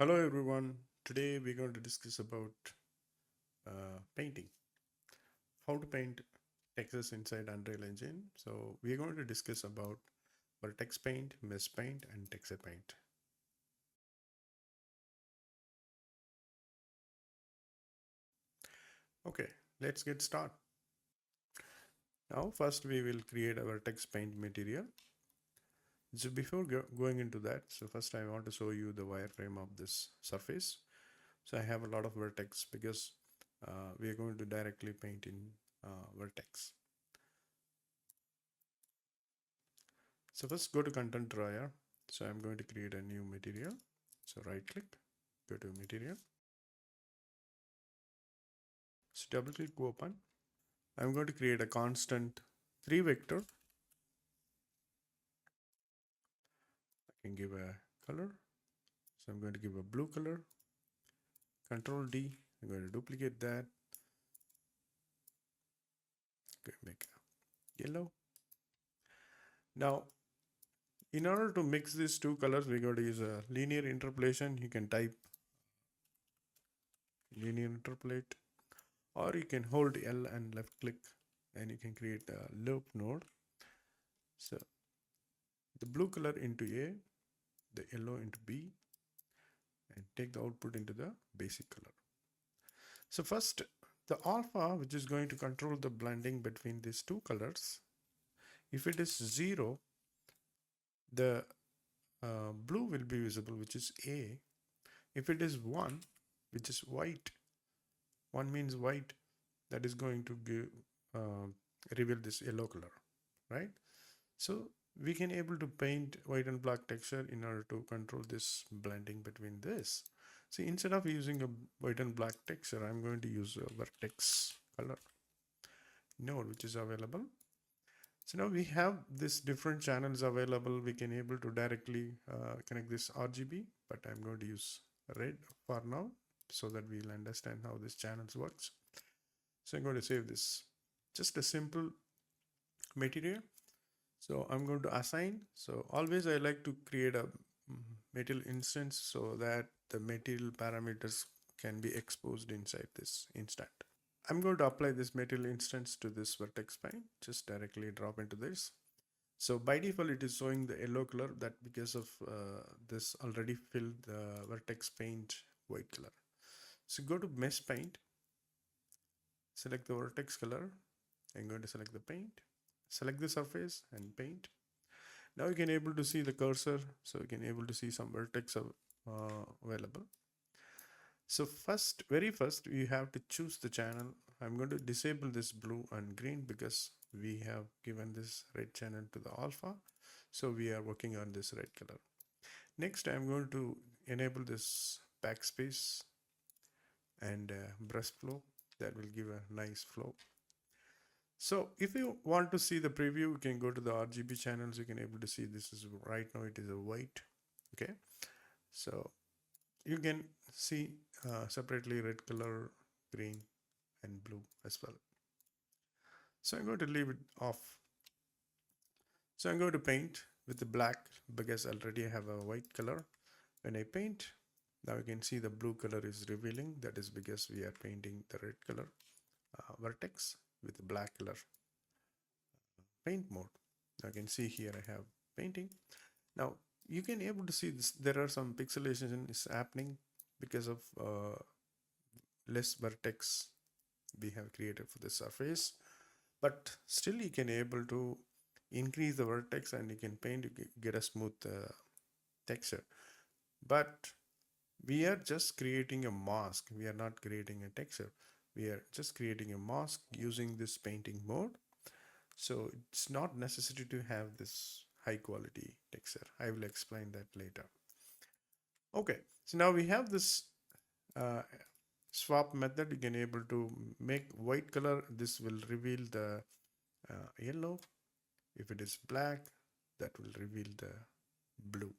Hello everyone. Today we're going to discuss about painting. How to paint textures inside Unreal Engine. So we're going to discuss about Vertex Paint, Mesh Paint, and Texture Paint. Okay, let's get started. Now first we will create a Vertex Paint material. So before going into that, so first I want to show you the wireframe of this surface. So I have a lot of vertex because we are going to directly paint in vertex. So first go to content drawer. So I'm going to create a new material. So right click, go to material. So double click, open. I'm going to create a constant 3 vector. I can give a color. So I'm going to give a blue color. Control D. I'm going to duplicate that. Make a yellow. Now, in order to mix these two colors, we're going to use a linear interpolation. You can type linear interpolate, or you can hold L and left click and you can create a loop node. So the blue color into A, the yellow into B, and take the output into the basic color. So first, the alpha, which is going to control the blending between these two colors, if it is 0, the blue will be visible, which is A. If it is 1, which is white, 1 means white, that is going to give reveal this yellow color, right? So we can able to paint white and black texture in order to control this blending between this. See, instead of using a white and black texture, I'm going to use a vertex color node which is available. So now we have this different channels available. We can able to directly connect this RGB, but I'm going to use red for now so that we'll understand how this channels works. So I'm going to save this. Just a simple material. So I'm going to assign. So always I like to create a material instance so that the material parameters can be exposed inside this instant. I'm going to apply this material instance to this vertex paint. Just directly drop into this. So by default, it is showing the yellow color that because of this already filled the vertex paint white color. So go to mesh paint, select the vertex color. I'm going to select the paint, select the surface and paint. Now you can able to see the cursor. So you can able to see some vertex available. So very first, you have to choose the channel. I'm going to disable this blue and green because we have given this red channel to the alpha. So we are working on this red color. Next, I'm going to enable this backspace and brush flow. That will give a nice flow. So if you want to see the preview, you can go to the RGB channels. You can able to see this is right now it is a white. Okay. So you can see separately red color, green and blue as well. So I'm going to leave it off. So I'm going to paint with the black because already I have a white color. When I paint, now you can see the blue color is revealing. That is because we are painting the red color vertex with the black color paint mode. Now you can see here I have painting. Now you can able to see this. There are some pixelation is happening because of less vertex we have created for the surface, but still you can able to increase the vertex and you can paint to get a smooth texture. But we are just creating a mask. We are not creating a texture. We are just creating a mask using this painting mode. So it's not necessary to have this high quality texture. I will explain that later. Okay, so now we have this uh, swap method. You can able to make white color. This will reveal the yellow. If it is black, that will reveal the blue.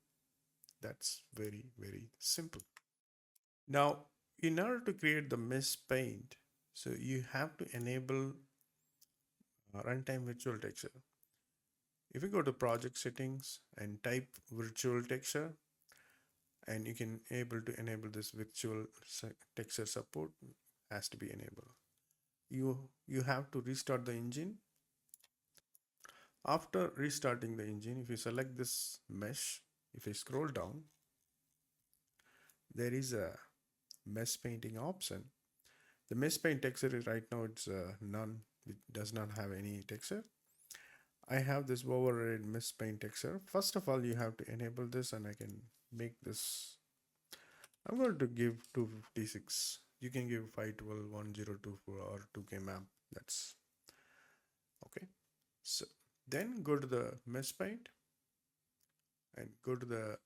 That's very, very simple. Now, in order to create the mesh paint, so you have to enable runtime virtual texture. If you go to project settings and type virtual texture, and you can able to enable this virtual texture support has to be enabled. You have to restart the engine. After restarting the engine, if you select this mesh, if you scroll down, there is a mesh painting option. The mesh paint texture is right now it's none. It does not have any texture. I have this override mesh paint texture. First of all, you have to enable this, and I can make this. I'm going to give 256. You can give 512, 1024, or 2K map. That's okay. So then go to the mesh paint and go to the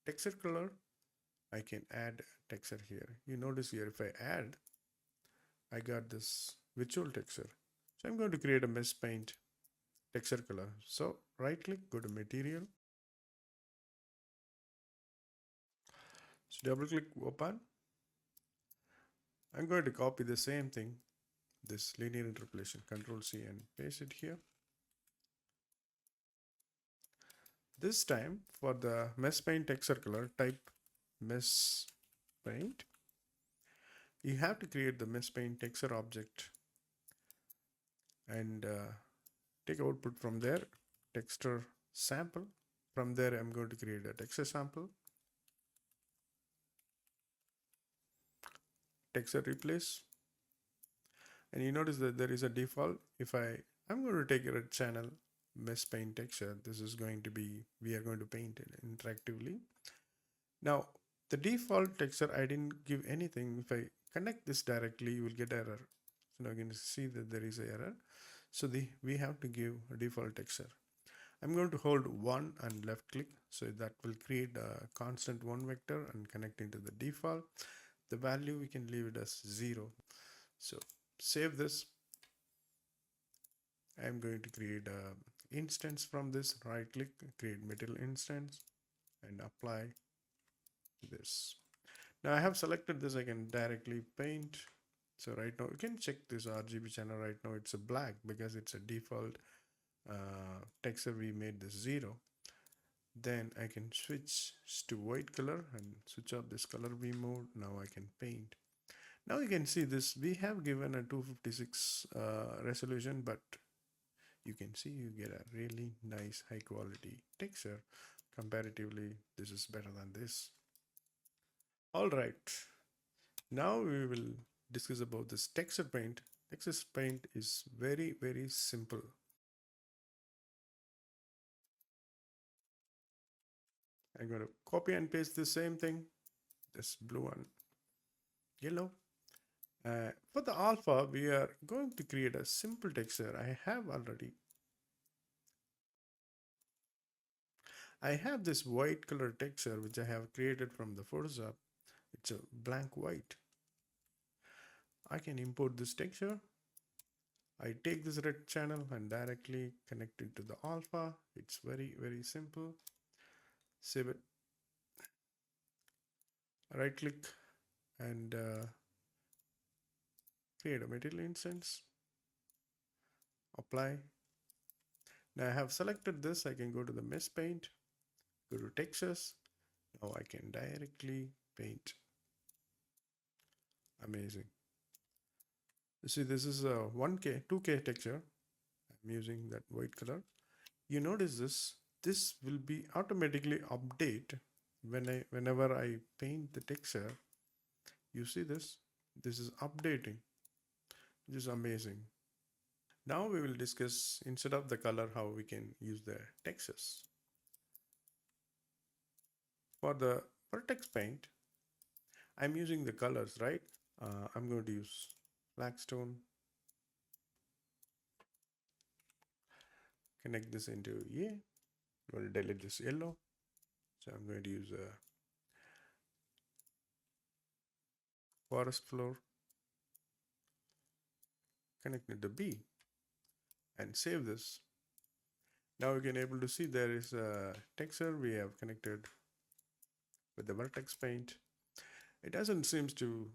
texture color. I can add texture here. You notice here if I add, I got this virtual texture. So I'm going to create a mesh paint texture color. So right click, go to material. So double click open. I'm going to copy the same thing, this linear interpolation, Control C and paste it here. This time for the mesh paint texture color, type mesh paint. You have to create the mesh paint texture object and take output from there, texture sample. From there, I'm going to create a texture sample, texture replace, and you notice that there is a default. I'm going to take a red channel mesh paint texture. This is going to be, we are going to paint it interactively. Now, the default texture, I didn't give anything. If I connect this directly, you will get error. So now you can see that there is an error. So we have to give a default texture. I'm going to hold 1 and left click. So that will create a constant 1 vector and connect into the default. The value we can leave it as 0. So save this. I'm going to create a instance from this. Right click, create material instance and apply this. Now I have selected this, I can directly paint. So right now you can check this RGB channel. Right now it's a black because it's a default texture. We made this 0. Then I can switch to white color and switch off this color V mode. Now I can paint. Now you can see this, we have given a 256 resolution, but you can see you get a really nice high quality texture. Comparatively, this is better than this. All right, now we will discuss about this texture paint. Texture paint is very simple. I'm going to copy and paste the same thing, this blue and yellow. For the alpha, we are going to create a simple texture. I have this white color texture which I have created from the Photoshop. It's a blank white. I can import this texture. I take this red channel and directly connect it to the alpha. It's very simple. Save it. Right click and create a material instance. Apply. Now I have selected this. I can go to the mesh paint, go to textures. Now I can directly paint. Amazing. You see, this is a 1K, 2K texture. I'm using that white color. You notice this will be automatically update whenever I paint the texture. You see this is updating, which is amazing. Now we will discuss, instead of the color, how we can use the textures. For the Vertex Paint, I'm using the colors, right? I'm going to use flagstone, connect this into A. We'll delete this yellow. So I'm going to use a forest floor, connect it to B and save this. Now we can able to see there is a texture we have connected with the Vertex Paint. It doesn't seems to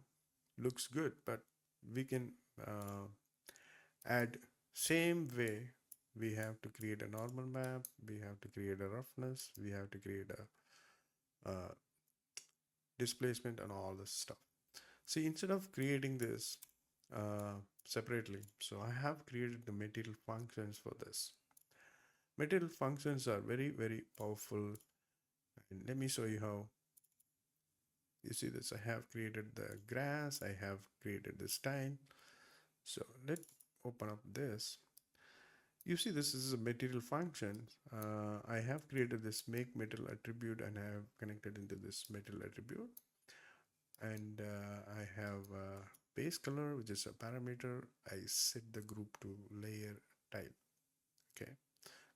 looks good, but we can add same way. We have to create a normal map, we have to create a roughness, we have to create a displacement and all this stuff. See, instead of creating this separately, so I have created the material functions for this. Material functions are very, very powerful. And let me show you how. You see this, I have created the grass, I have created the style. So let's open up this. You see this is a material function. I have created this make material attribute and I have connected into this material attribute. And I have base color, which is a parameter. I set the group to layer type, okay,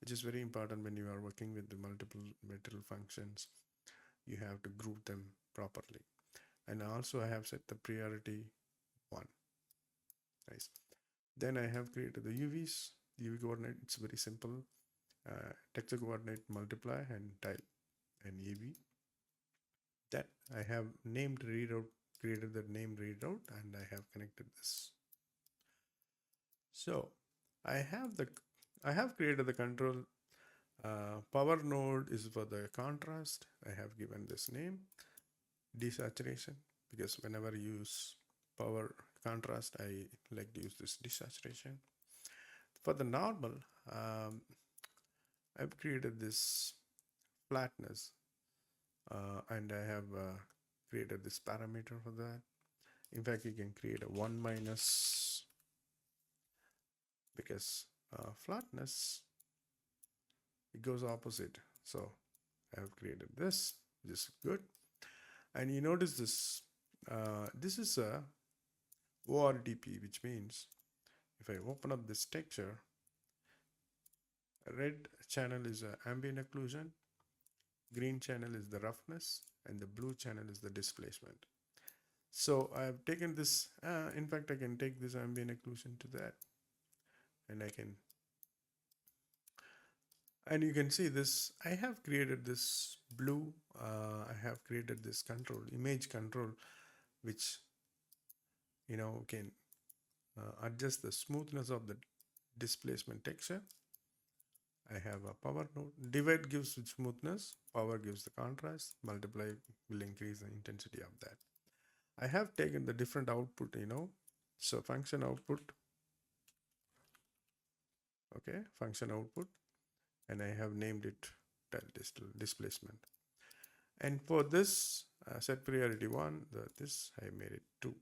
which is very important when you are working with the multiple material functions. You have to group them properly. And also I have set the priority 1. Nice. Then I have created the UVs. The UV coordinate, it's very simple. Texture coordinate multiply and tile and UV. That I have named readout, created the name readout, and I have connected this. So I have created the control. Power node is for the contrast. I have given this name desaturation, because whenever I use power contrast, I like to use this desaturation. For the normal, I've created this flatness, and I have created this parameter for that. In fact, you can create a 1 minus, because flatness, it goes opposite. So I have created this, which is good. And you notice this, this is a ORDP, which means if I open up this texture, red channel is ambient occlusion, green channel is the roughness, and the blue channel is the displacement. So I have taken this, in fact I can take this ambient occlusion to that, and I can, and you can see this, I have created this blue, I have created this control, image control, which can adjust the smoothness of the displacement texture. I have a power node. Divide gives smoothness, power gives the contrast, multiply will increase the intensity of that. I have taken the different output, so function output, okay, function output, and I have named it displacement. And for this, set priority 1, this I made it 2,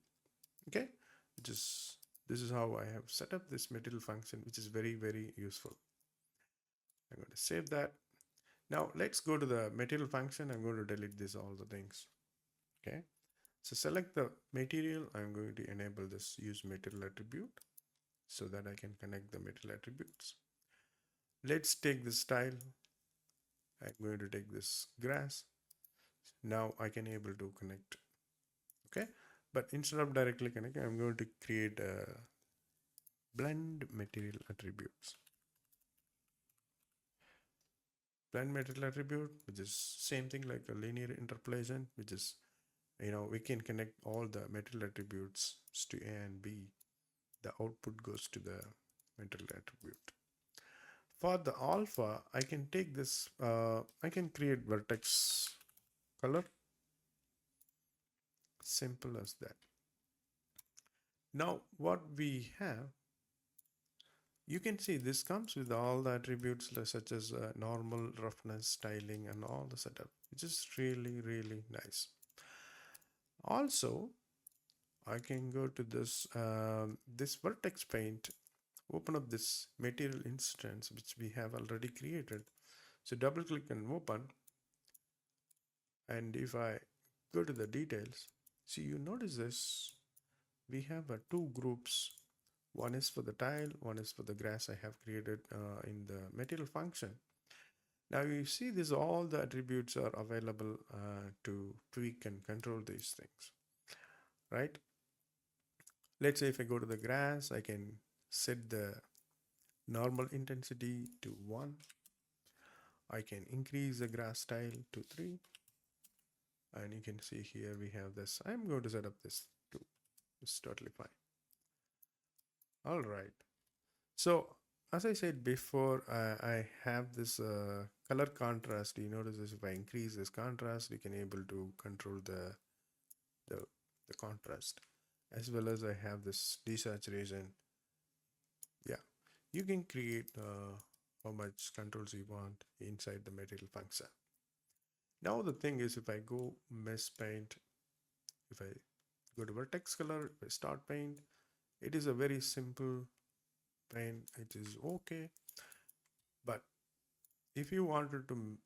okay, this is how I have set up this material function, which is very, very useful. I'm going to save that. Now let's go to the material function. I'm going to delete this, all the things. Okay. So select the material. I'm going to enable this use material attribute so that I can connect the material attributes. Let's take this style. I'm going to take this grass. Now I can able to connect. Okay. But instead of directly connecting, I'm going to create a blend material attributes. Blend material attribute, which is same thing like a linear interpolation, which is, we can connect all the material attributes to A and B. The output goes to the material attribute. For the alpha, I can take this, I can create vertex color. Simple as that. Now what we have, you can see this comes with all the attributes such as normal, roughness, styling, and all the setup, which is really, really nice. Also, I can go to this this Vertex Paint, open up this material instance which we have already created. So double click and open, and if I go to the details, see, you notice this, we have two groups. One is for the tile, one is for the grass I have created in the material function. Now you see this, all the attributes are available to tweak and control these things, right? Let's say if I go to the grass, I can set the normal intensity to 1. I can increase the grass style to 3. And you can see here we have this. I'm going to set up this too. It's totally fine. All right. So as I said before, I have this color contrast. You notice this, if I increase this contrast, we can able to control the the, the contrast, as well as I have this desaturation. Yeah, you can create how much controls you want inside the material function. Now the thing is, if I go mesh paint, if I go to vertex color, if I start paint, it is a very simple paint. It is okay, but if you wanted to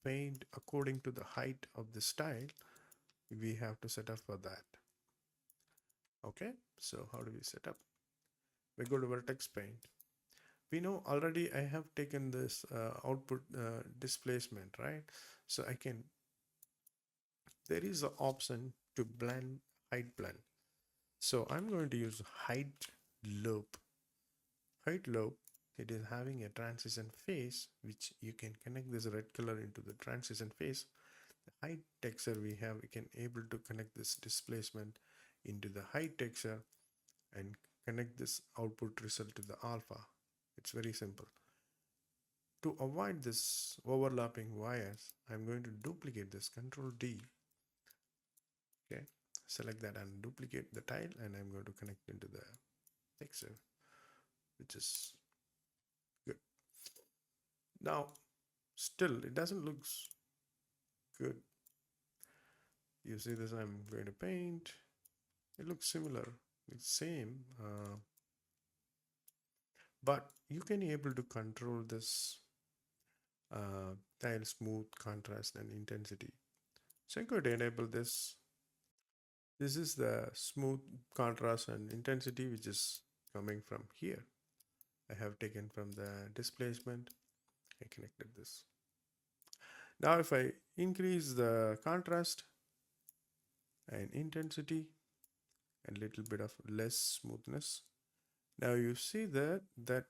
paint according to the height of the style, we have to set up for that. Okay, so how do we set up? We go to vertex paint. We know already I have taken this output displacement, right? So I can, there is an option to blend, height blend. So I'm going to use height loop. Height loop, it is having a transition phase, which you can connect this red color into the transition phase. The height texture we can able to connect this displacement into the height texture and connect this output result to the alpha. It's very simple. To avoid this overlapping wires, I'm going to duplicate this, Control D. Okay, select that and duplicate the tile, and I'm going to connect into the texture, which is good. Now, still, it doesn't look good. You see this, I'm going to paint. It looks similar, it's same, but you can able to control this tile smooth, contrast, and intensity. So I'm going to enable this. This is the smooth, contrast, and intensity, which is coming from here. I have taken from the displacement. I connected this. Now if I increase the contrast and intensity and little bit of less smoothness, now you see that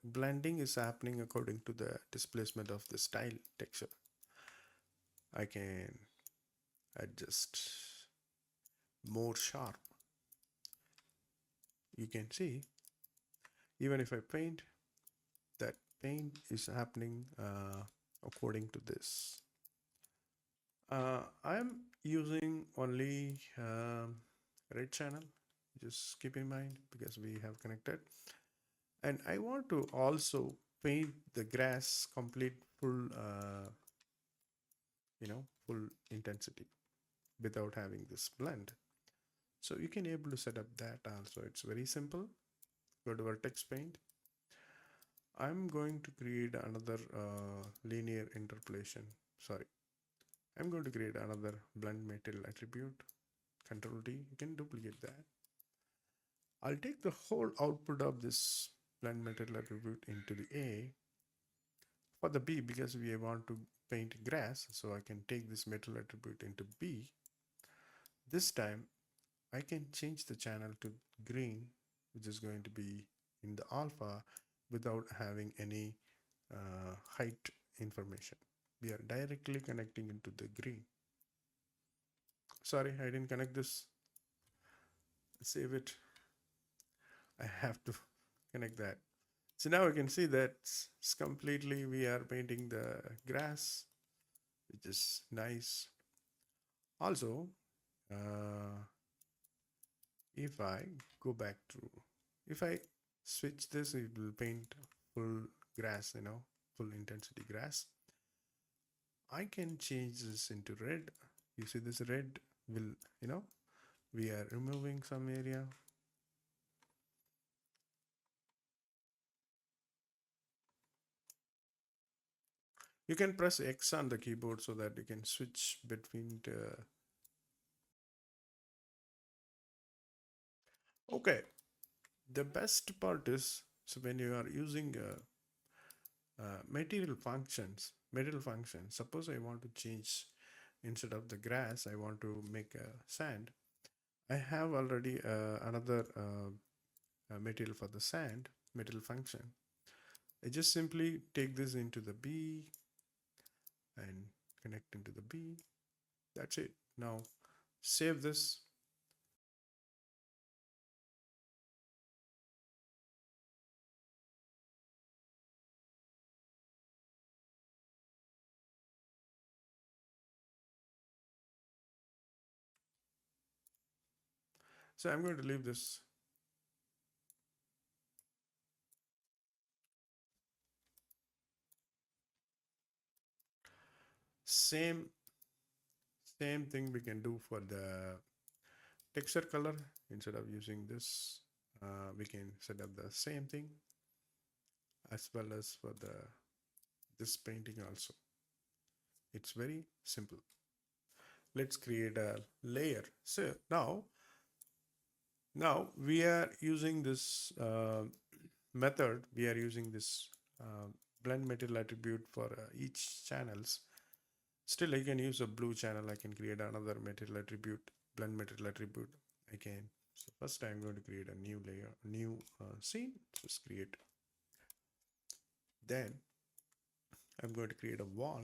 blending is happening according to the displacement of the style texture. I can adjust more sharp. You can see even if I paint, that paint is happening according to this. I'm using only red channel, just keep in mind, because we have connected. And I want to also paint the grass complete full, full intensity without having this blend. So you can able to set up that also. It's very simple. Go to Vertex Paint. I'm going to create another linear interpolation. Sorry, I'm going to create another blend material attribute. Control D, you can duplicate that. I'll take the whole output of this blend material attribute into the A. For the B, because we want to paint grass, so I can take this material attribute into B. This time I can change the channel to green, which is going to be in the alpha without having any height information. We are directly connecting into the green. Sorry, I didn't connect this. Save it. I have to connect that. So now we can see that it's completely, we are painting the grass, which is nice. Also, if I go back to, if I switch this, it will paint full grass, full intensity grass. I can change this into red. You see this red will, we are removing some area. You can press X on the keyboard so that you can switch between the. Okay, the best part is, so when you are using material functions, suppose I want to change, instead of the grass, I want to make a sand. I have already another material for the sand, material function. I just simply take this into the B and connect into the B. That's it. Now save this. So I'm going to leave this. Same thing we can do for the texture color. Instead of using this, we can set up the same thing as well as for the this painting also. It's very simple. Let's create a layer. So now we are using this method. We are using this blend material attribute for each channels. Still, I can use a blue channel. I can create another material attribute, blend material attribute. I can. So first, I'm going to create a new layer, new scene. Just create. Then I'm going to create a wall.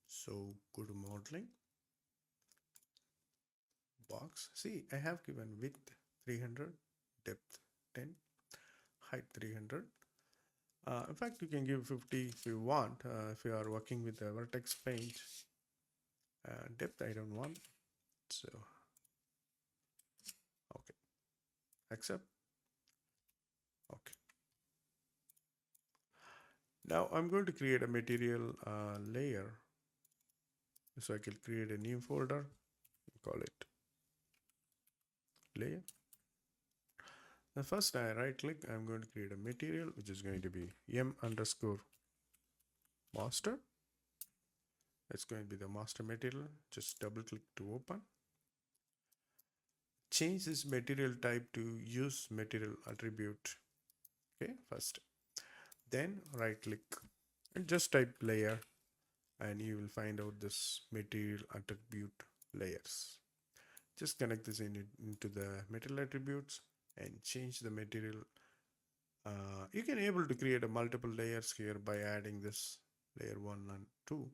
So go to modeling, box. See, I have given width 300, depth 10, height 300. In fact, you can give 50 if you want. If you are working with the Vertex Paint, depth I don't want. So okay, accept. Okay. Now I'm going to create a material layer. So I can create a new folder, call it layer. The first I right click, I'm going to create a material which is going to be m underscore master. It's going to be the master material. Just double click to open. Change this material type to use material attribute. Okay, first. Then right click and just type layer and you will find out this material attribute layers. Just connect this into the material attributes and change the material. You can able to create a multiple layers here by adding this layer 1 and 2,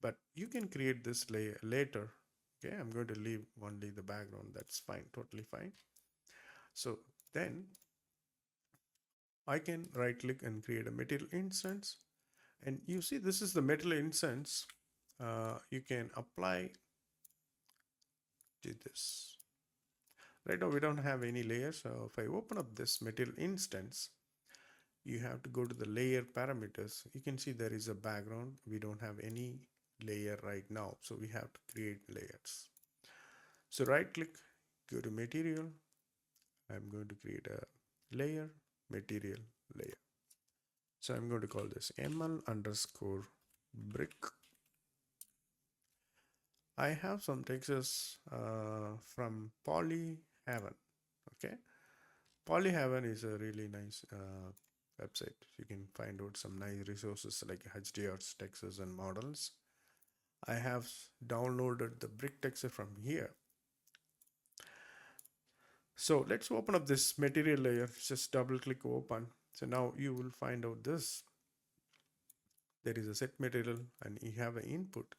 but you can create this layer later. Okay, I'm going to leave only the background. That's fine, totally fine. So then I can right click and create a material instance, and you see this is the material instance. You can apply to this. Right now we don't have any layers, so if I open up this material instance, you have to go to the layer parameters. You can see there is a background. We don't have any layer right now, so we have to create layers. So right click, go to material. I'm going to create a layer, material layer. So I'm going to call this ml underscore brick. I have some textures from Polyhaven. Okay, Polyhaven is a really nice website. You can find out some nice resources like HDRs, textures, and models. I have downloaded the brick texture from here. So let's open up this material layer. Just double click open. So now you will find out this. There is a set material and you have an input.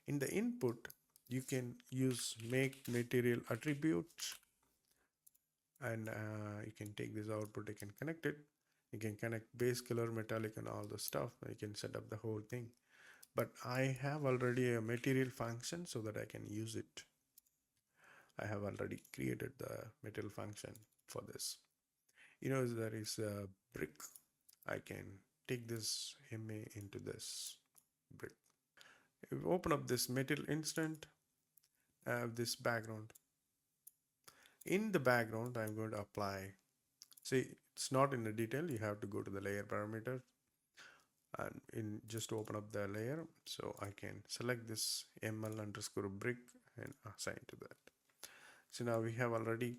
In the input, you can use make material attributes, and you can take this output, you can connect it. You can connect base color, metallic, and all the stuff. You can set up the whole thing. But I have already a material function so that I can use it. I have already created the material function for this. There is a brick. I can take this MA into this brick. If you open up this material instant, I have this background. In the background, I'm going to apply. See, it's not in the detail. You have to go to the layer parameter and just open up the layer. So I can select this ml underscore brick and assign to that. So now we have already,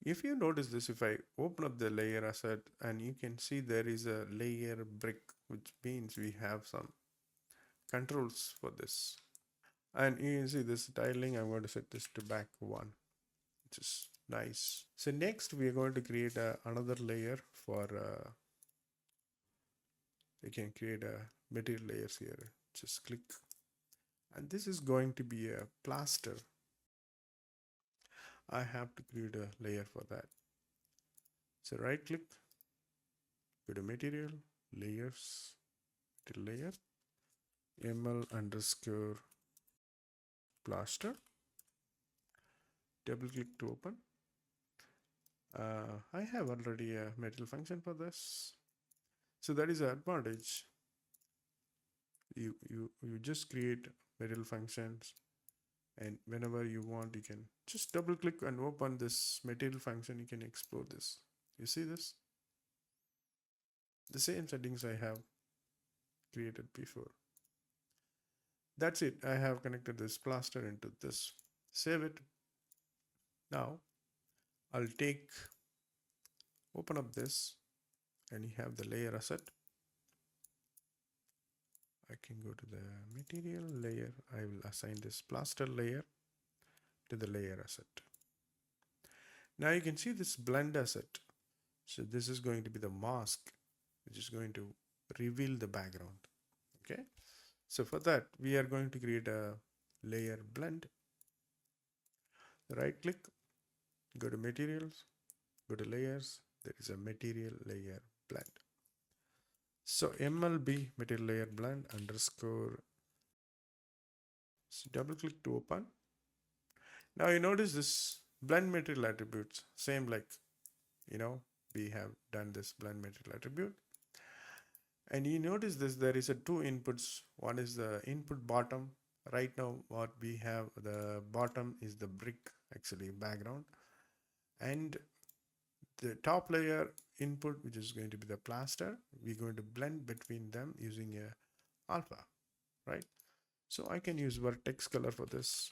if you notice this, if I open up the layer asset, and you can see there is a layer brick, which means we have some controls for this. And you can see this tiling, I'm going to set this to back 1, which is nice. So next we are going to create another layer for, you can create a material layers here. Just click. And this is going to be a plaster. I have to create a layer for that. So right click, go to material, layers, layer, ml underscore plaster, double click to open. I have already a material function for this. So that is the advantage. You just create material functions, and whenever you want you can just double click and open this material function. You can explore this. You see this? The same settings I have created before. That's it. I have connected this plaster into this. Save it. Now I'll open up this, and you have the layer asset. I can go to the material layer. I will assign this plaster layer to the layer asset. Now you can see this blend asset. So this is going to be the mask, which is going to reveal the background. Okay. So for that, we are going to create a layer blend. Right click, go to materials, go to layers. There is a material layer blend. So MLB material layer blend underscore. So double click to open. Now you notice this blend material attributes, same like, we have done this blend material attribute. And you notice this, there is a two inputs. One is the input bottom. Right now what we have, the bottom is the brick actually background, and the top layer input, which is going to be the plaster, we're going to blend between them using a alpha, right? So I can use vertex color for this.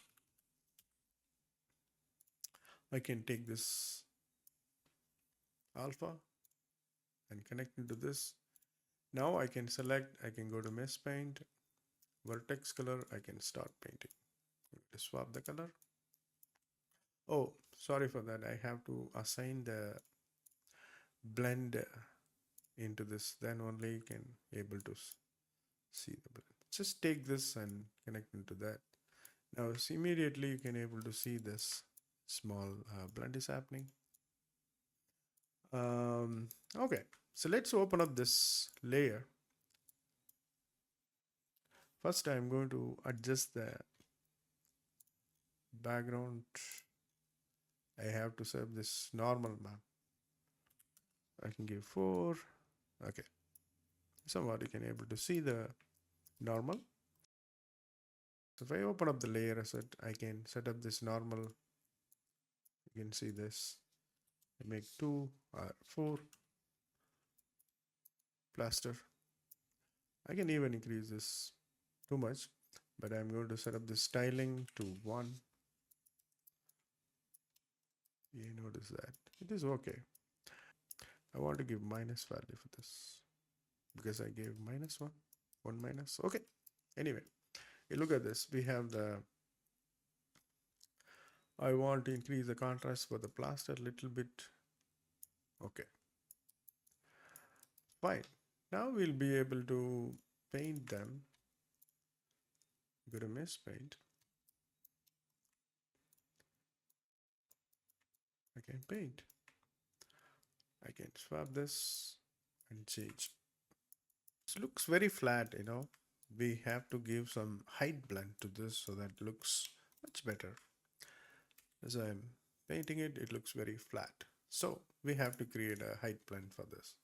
I can take this alpha and connect into this. Now I can select, I can go to mesh paint, vertex color, I can start painting. Swap the color. Oh, sorry for that. I have to assign the blend into this. Then only you can able to see the blend. Just take this and connect into that. Now immediately you can able to see this small blend is happening. Okay, so let's open up this layer. First, I'm going to adjust the background. I have to save this normal map. I can give 4. Okay, somewhat you can able to see the normal. So if I open up the layer asset, I can set up this normal. You can see this. I make 2 or 4 plaster. I can even increase this too much, but I'm going to set up the styling to 1. You notice that it is okay. I want to give minus value for this because I gave -1, 1 minus. Okay. Anyway, you look at this. We have the, I want to increase the contrast for the plaster a little bit. Okay. Fine. Now we'll be able to paint them. Go to mesh paint. I can paint. I can swap this and change. This looks very flat, We have to give some height blend to this so that looks much better. As I'm painting it, it looks very flat. So we have to create a height blend for this.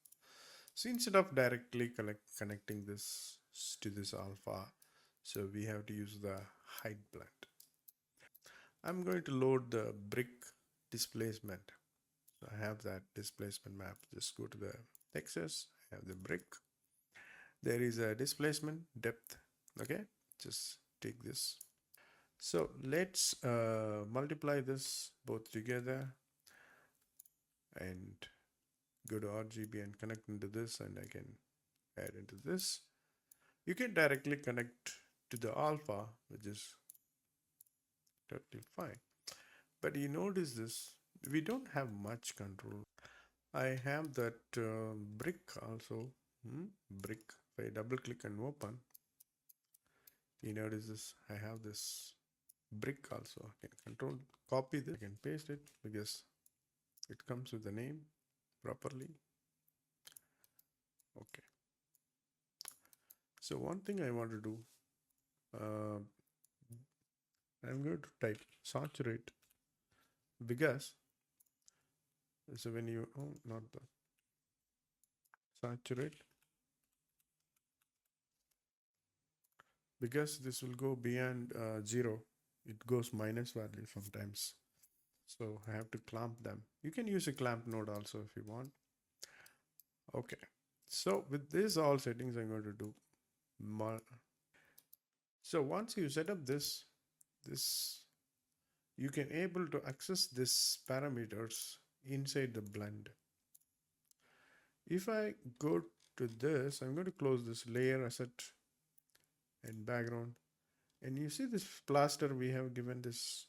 So instead of directly connecting this to this alpha, so we have to use the height blend. I'm going to load the brick displacement. So I have that displacement map. Just go to the textures. I have the brick. There is a displacement depth. Okay, just take this. So let's multiply this both together and go to RGB and connect into this, and I can add into this. You can directly connect to the alpha, which is totally fine. But you notice this, we don't have much control. I have that brick also. Brick. If I double click and open, you notice this. I have this brick also. I can control copy this. I can paste it because it comes with the name properly. Okay. So one thing I want to do, I'm going to type saturate because So when you, oh, not the saturate, because this will go beyond 0, it goes minus value sometimes. So I have to clamp them. You can use a clamp node also if you want. Okay. So with this all settings, I'm going to do more. So once you set up this, you can able to access this parameters inside the blend. If I go to this, I'm going to close this layer asset and background. And you see this plaster, we have given this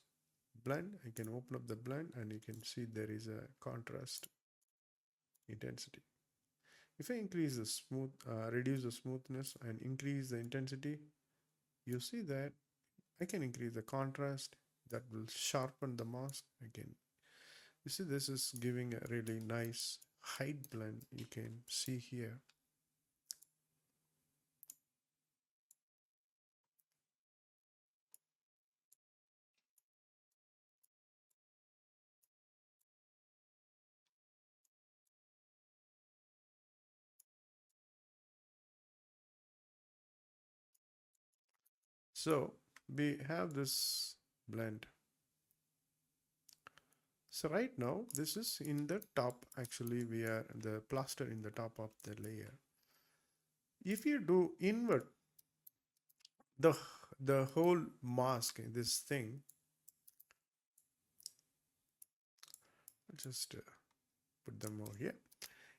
blend. I can open up the blend and you can see there is a contrast intensity. If I increase the reduce the smoothness and increase the intensity, you see that I can increase the contrast that will sharpen the mask again. You see, this is giving a really nice height blend. You can see here. So we have this blend. So right now, this is in the top. Actually, we are the plaster in the top of the layer. If you do invert the the whole mask in this thing, just put them over here.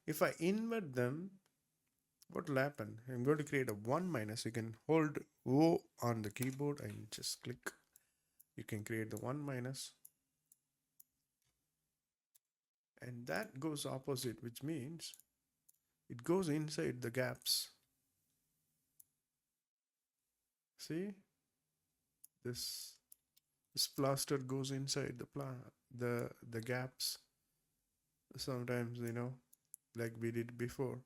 If I invert them, what will happen? I'm going to create a 1 minus. You can hold O on the keyboard and just click. You can create the 1 minus. And that goes opposite, which means it goes inside the gaps. See? This plaster goes inside the gaps. Sometimes, like we did before.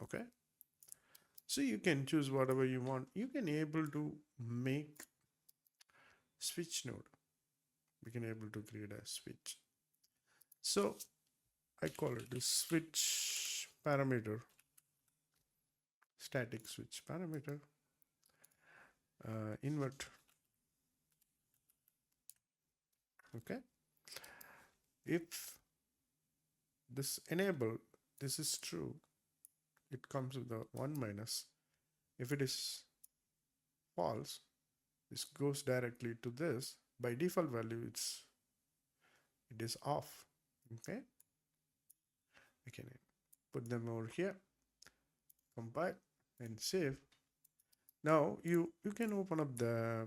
Okay? So you can choose whatever you want. You can able to make switch node. We can able to create a switch. So I call it the switch parameter, static switch parameter, invert. Okay. If this enable, this is true, it comes with the 1 minus. If it is false, this goes directly to this. By default value, it is off. Okay. I can put them over here, compile and save. Now you can open up the,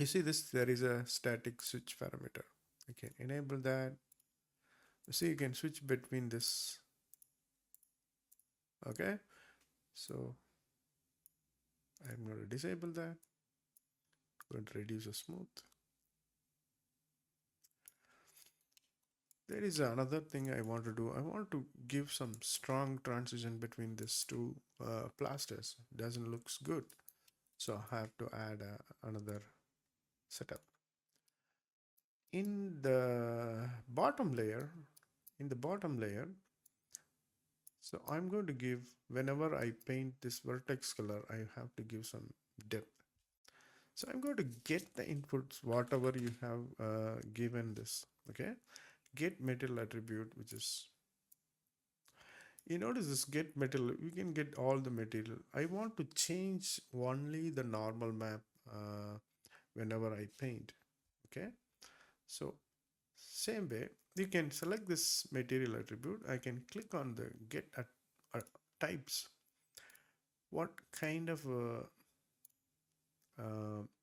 you see this, there is a static switch parameter. I can enable that. You see, you can switch between this. Okay, so I'm going to disable that. I'm going to reduce the smooth. There is another thing I want to do. I want to give some strong transition between these two plasters. Doesn't looks good, so I have to add another setup. In the bottom layer, so I'm going to give, whenever I paint this vertex color, I have to give some depth. So I'm going to get the inputs, whatever you have given this, okay? Get material attribute, which is, you notice this get material, we can get all the material. I want to change only the normal map whenever I paint, okay? So same way, you can select this material attribute. I can click on the get types. What kind of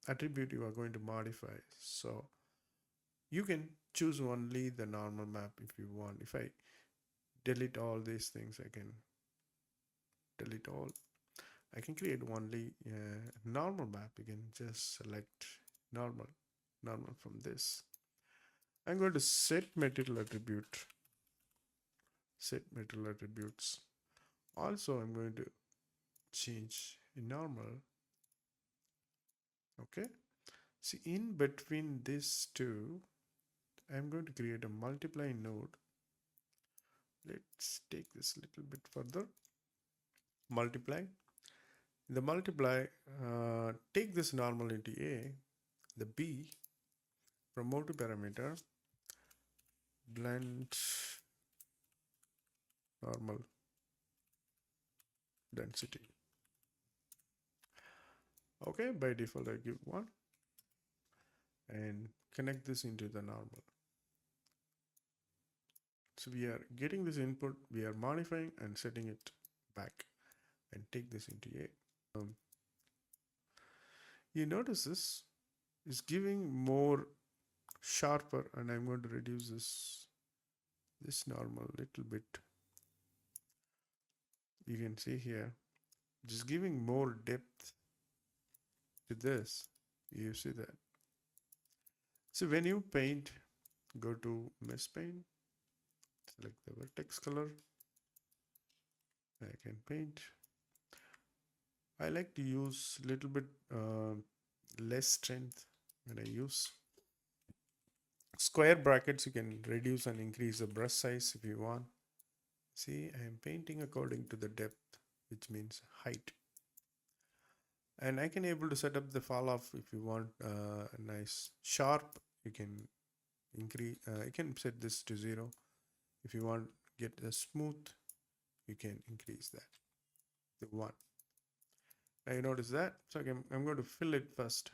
attribute you are going to modify? So you can choose only the normal map if you want. If I delete all these things, I can delete all. I can create only normal map. You can just select normal from this. I'm going to set material attribute, set material attributes. Also, I'm going to change in normal. Okay. See, in between these two, I'm going to create a multiply node. Let's take this a little bit further. Multiply. The multiply, take this normal into A, the B, from multi-parameter, blend normal density. Okay, by default I give 1 and connect this into the normal. So we are getting this input, we are modifying and setting it back and take this into A. You notice this is giving more sharper, and I'm going to reduce this normal little bit. You can see here, just giving more depth to this. You see that. So when you paint, go to mesh paint, select the vertex color. I can paint. I like to use a little bit less strength when I use square brackets. You can reduce and increase the brush size if you want. See, I am painting according to the depth, which means height. And I can able to set up the fall off if you want a nice sharp. You can increase. You can set this to 0. If you want get a smooth, you can increase that to 1. Now you notice that. So I'm going to fill it first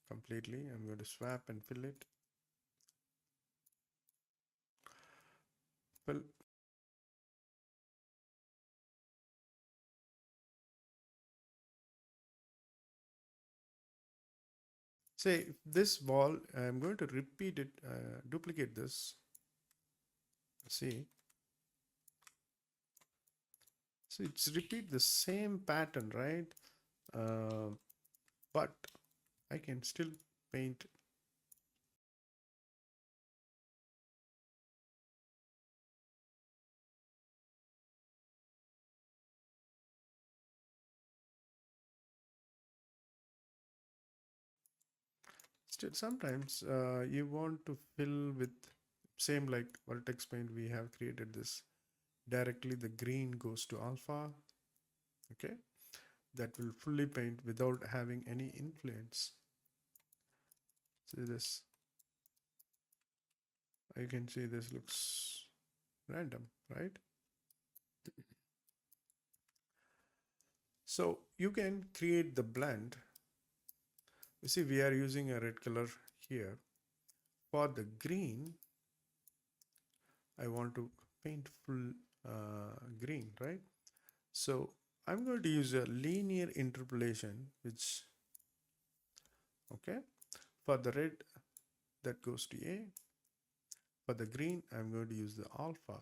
completely. I'm going to swap and fill it. Fill. Say this wall, I'm going to repeat it, duplicate this. See, so it's repeat the same pattern, right? But I can still paint. Still, sometimes you want to fill with same like Vertex Paint. We have created this directly. The green goes to alpha. Okay, that will fully paint without having any influence. See this. You can see this looks random, right? So you can create the blend. You see, we are using a red color here. For the green, I want to paint full green, right? So I'm going to use a linear interpolation, which, okay, for the red that goes to A. For the green, I'm going to use the alpha.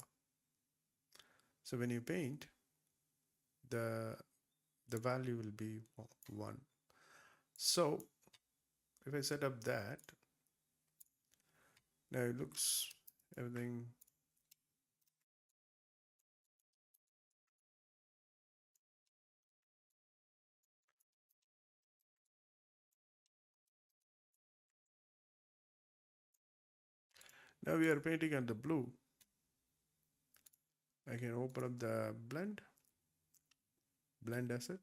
So when you paint, the value will be 1. So if I set up that, now it looks everything. Now we are painting on the blue. I can open up the blend asset.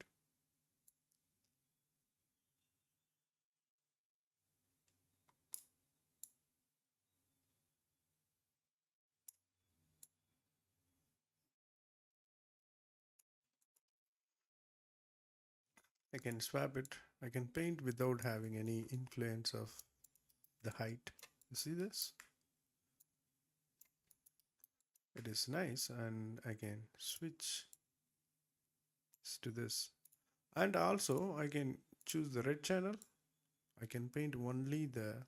I can swap it. I can paint without having any influence of the height. You see this? It is nice, and I can switch to this. And also I can choose the red channel. I can paint only the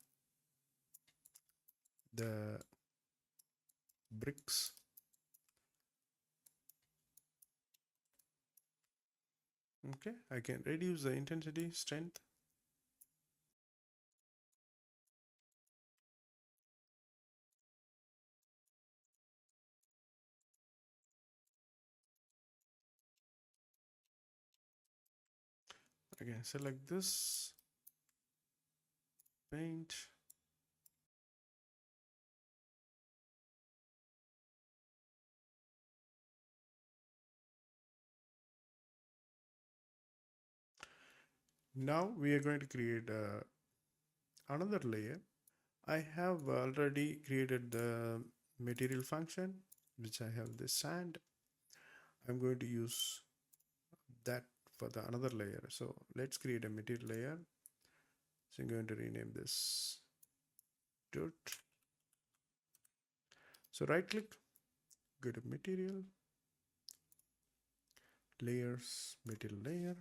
bricks. Okay, I can reduce the intensity, strength. I can select this, paint. Now we are going to create another layer. I have already created the material function, which I have the sand. I'm going to use that for the another layer. So let's create a material layer. So I'm going to rename this dirt. So right click, go to material, layers, material layer,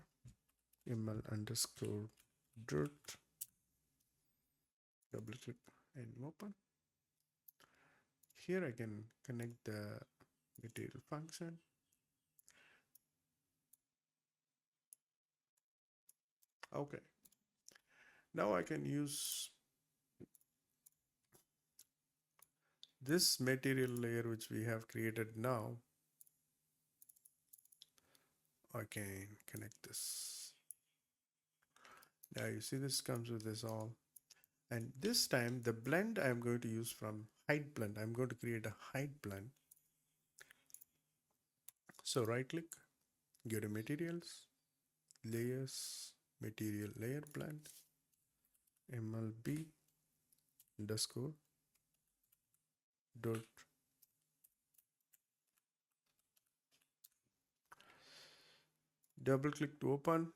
ml underscore dirt, double click and open. Here I can connect the material function. Okay. Now I can use this material layer which we have created now. I can connect this. Now you see this comes with this all. And this time the blend I'm going to use from height blend. I'm going to create a height blend. So right click, go to materials, layers, material layer blend, mlb underscore dot. Double click to open.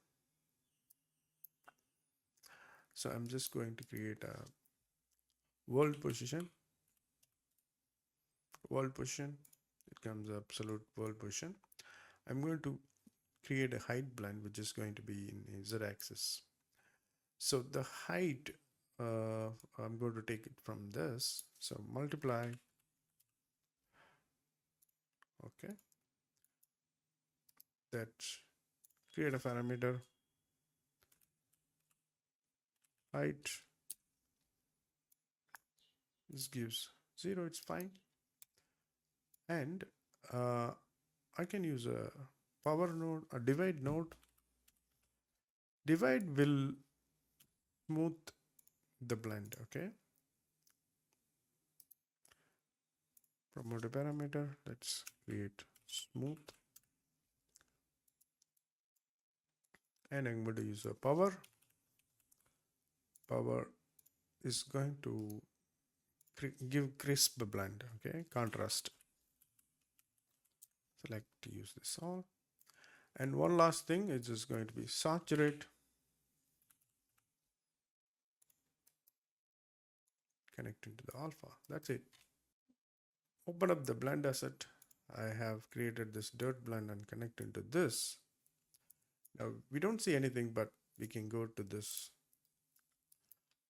So I'm just going to create a world position. World position. It comes absolute world position. I'm going to create a height blend which is going to be in a z-axis. So the height, I'm going to take it from this. So multiply. Okay. That create a parameter height. This gives 0. It's fine. And I can use a power node, a divide node. Divide will smooth the blend. Okay. Promote a parameter. Let's create smooth. And I'm going to use a power. Power is going to give crisp blend. Okay. Contrast. Select to use this all. And one last thing is just going to be saturate. Connecting to the alpha. That's it. Open up the blend asset. I have created this dirt blend and connected to this. Now we don't see anything, but we can go to this.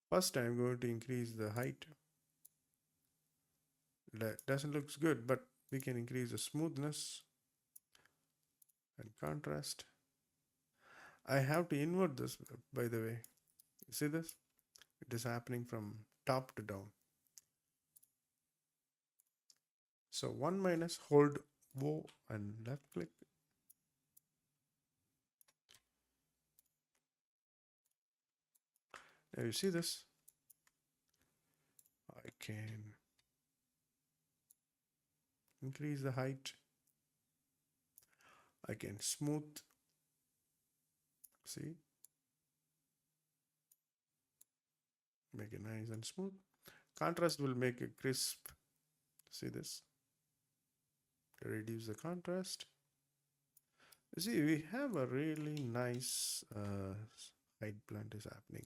First I'm going to increase the height. That doesn't look good, but we can increase the smoothness and contrast. I have to invert this, by the way. You see this? It is happening from top to down. So 1 minus, hold O and left click. Now you see this? I can increase the height. I can smooth. See? Make it nice and smooth. Contrast will make it crisp. See this? Reduce the contrast. You see, we have a really nice height blend is happening.